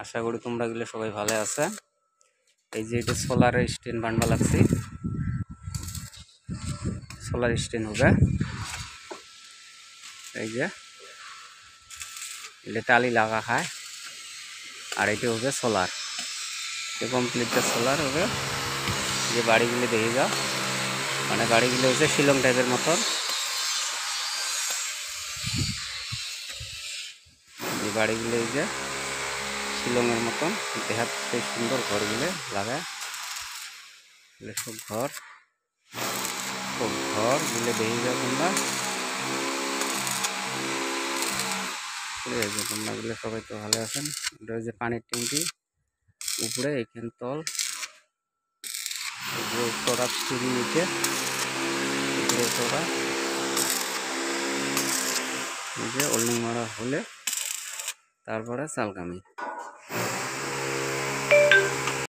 আশা করি তোমরা গেলে সবাই ভালো আছে। এই যে এটা সোলারের স্ট্যান্ড বানবা লাগছে, সোলার স্ট্যান্ড হবে। এই যে এটা টালি লাগা হয়, আর এটা হবে সোলার। কমপ্লিট সোলার হবে। যে বাড়িগুলো দেখে যাও, মানে বাড়িগুলো হচ্ছে শিলং টাইপের মতন। এই বাড়িগুলো এই যে শিলংয়ের মতন দেখাত, সেই সুন্দর ঘরগুলো লাগায়। সব ঘরগুলো দেখে যাও তোমরা। তোমরা গুলো সবাই তো ভালো আছেন। এটা যে পানির ট্যাঙ্কি উপরে, এখানে তল প্রোডাক্ট সিঁড়ি নিচে প্রোডাক্ট নিজে ওল্ডিং মারা হলে তারপরে চালকামি।